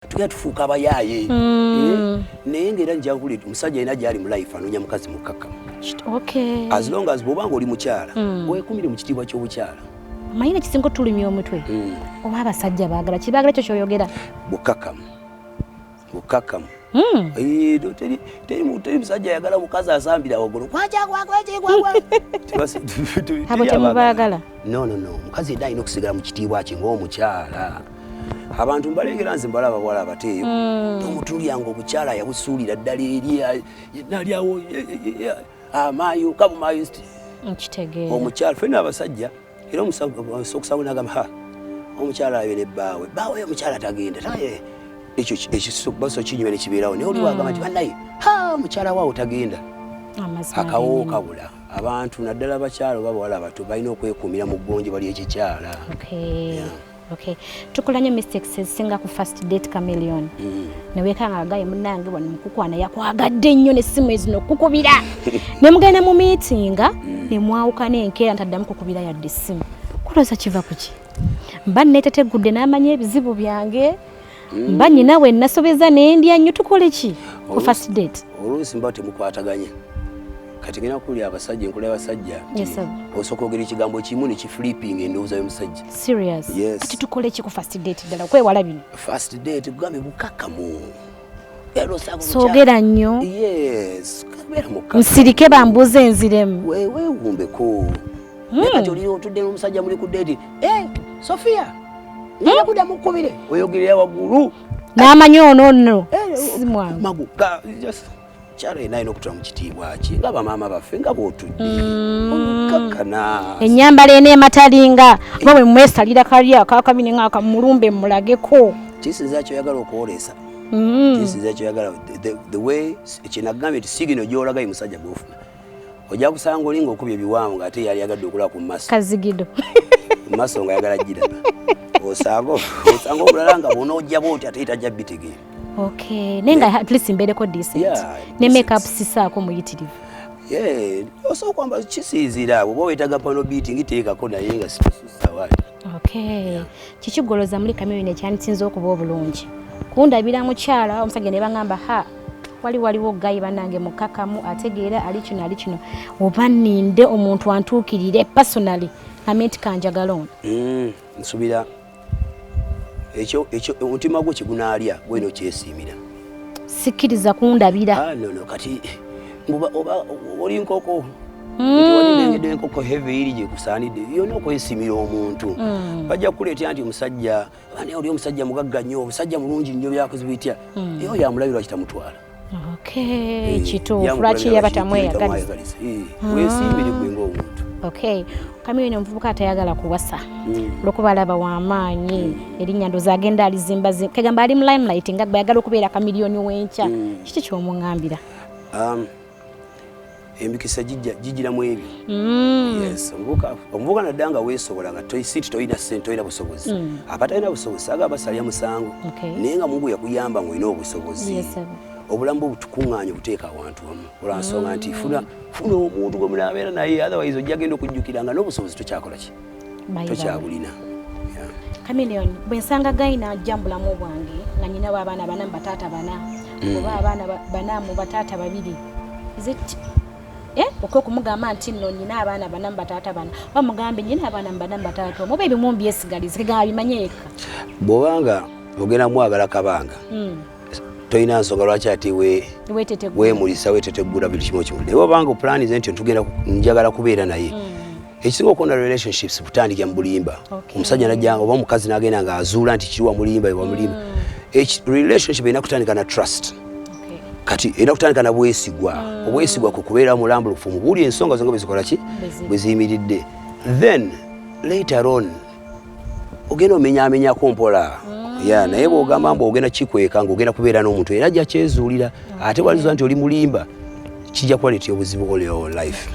tugenda tufuuka abayaaye naye ng'era nja kuleta omusajja alina gy'ali mu life anoonya mukazi mukkakkamu. As long as bw'obanga oli mukyala weekumire mu kitiibwa ky'obukyala. Omanyi n'ekisinga otulumya omutwe oba abasajja baagala kibaagala ekyo ky'oyogera bukkakkamu. Teri musajja ayagala mukazi asambira waggulu abo temubaagala. No mukazi yedda alina okusigala mu kitiibwa kye ng'omukyala. Abantu mbalengera nze mbalaba bawala abateeyo n'omutulyanga obukyala yabusuulira ddala eri nalyawo amaayo kabumayo nkitegeera omukyala ffenna abasajja era okusaba n'agamba omukyala ayo ne bbaawe omukyala tagenda naye ekyo baso kinyume ne kibeerawo naye oli wagamba nti bannaye omukyala waawo tagenda akawo kabula. Abantu naddala abakyala oba bawala abato balina okwekuumira mu ggonje bali ekikyala. Okay. Tukola nnyo mistakes ezisinga ku first date Chameleone. Ne weekanga agaye munnange wano mukukwana yakwagadde nnyo n'essimu ezino okukubira. Ne mugenda mu meetinga ne mwawukana enkeera ntaddamu kukubira yadde essimu. Kulooza kiva ku ki? Mba neetetegudde n'amanya ebizibu byange. Mba nnyina we nasobeza ne ndya nnyo tukole ki ku first date? Oluusi mba temukwataganya. Kati ngena kuli abasajja enkola y'abasajja osooka ogera ekigambo kimu ne kiflipping endowooza y'omusajja. Serious? Yes. Kati tukole ki ku first date ddala kwewala bino? First date kugambe bukkakkamu. Soogera nnyo. Yes. Kabeera mukka. Nsirike bambuze enziremu. Weewumbeko. Kati oli otudde n'omusajja muli ku date. Sofia. Nina kudda mukubire. Oyogerera waggulu. N'amanyi ono. Si mwangu. Maguka. Kyala ena alina okutula mu kitiibwa kye nga bamaama baffe nga bw'otudde kakkana ennyambala eneematalinga oba bwe mwesalira kali akakabine ng'aka mulumbe mulageko kisiza kyoyagala okuwoleesa kisiza kyoyagala the way kyenagambye ti sigino gy'olagayo musajja gw'ofuna ojja kusanga olinga okubya ebiwaamu ng'ate yali yagadde okulaba ku maaso kazigido mu maaso nga yagala giraba osanga omulala nga bw'onoojja bw'oti ate tajja bitegeera. Okay, nenga at least mbereko decent. Ne make up sisaako muyitirivu. Osobola kwamba kisiizira bw'oba weetaaga pano beating teekako naye nga sitosawali. Okay. Kikigoloza muri Chameleone ekyansinze okuba obulungi. Kundabira mukyala omusajja ne bangamba waliwo gayi banange mukkakkamu ategeera ali kino oba nninde omuntu antuukirire personally amenti kanjagala ono. Nsubira ekyo omutima gwo kigunaaliya gweno okyesiimira. Sikkiriza kundabira. No kati oba oli nkoko olingedde enkoko heavy iri gye kusaanidde yonna okwesiimira omuntu. Bajja kukuleetera nti omusajja oli omusajja mugagga nnyo omusajja mulungi nnyo byakoze bitya eyo yamulabirwa kitamutwala. Okay, kituufu lwaki yabatamweyagaliza. Weesiimire gwe ng'omuntu. Okay, Chameleone omuvubuka atayagala kuwasa olwokuba alaba w'amaanyi erinnya ndoozi agenda alizimba kegamba ali mu limelight nga ayagala okubeera Chameleone w'enkya kiki ky'omuŋŋambira? Emikisa gigiramu ebyo. Yes, omuvubuka nadda nga weesobola nga si ti toyina ssente toyina busobozi abatalina busobozi agaba basalya musango naye nga Mungu yakuyamba ng'olina obusobozi obulamu obutukuŋŋaanya obuteeka awantu wamu olwansonga nti funa omuntu gwe munaabeera naye otherwise ojja genda okujjukira nga n'obusobozi tokyakola ki tokyabulina. Chameleone bwe nsanga gayina ajja mu bulamu bwange nga nyinawo abaana bana mu bataata bana oba abaana bana mu bataata babiri okwokumugamba nti nno nyina abaana bana mu bataata bana oba mugambe nyina abaana mu bana mu bataata oba ebimu mbyesigalize kegamba bimanyeeka bw'obanga ogenda mwagala kabanga toyina nsonga lwaki ati weemulisa weeteteggula buli kimu kimu naye obanga pulaani ze nti tugenda njagala kubeera naye ekisinga okonda relationships kutandikira mu bulimba omusajja najjanga oba omukazi n'agenda ng'azuula nti kiri wamulimba wamulimba relationship erina kutandika na trust kati erina kutandika na bwesigwa obwesigwa ku kubeera mulambulukufu mubuulira ensonga zonga bwezikola ki bwe ziyimiridde then later on ogenda omenyaamenyako mpola naye bw'ogamba mbu ogenda kikweka ng'ogenda kubeera n'omuntu era ajja kyezuulira ate walizo nti oli mulimba kijja kuwaleetera obuzibu all your life.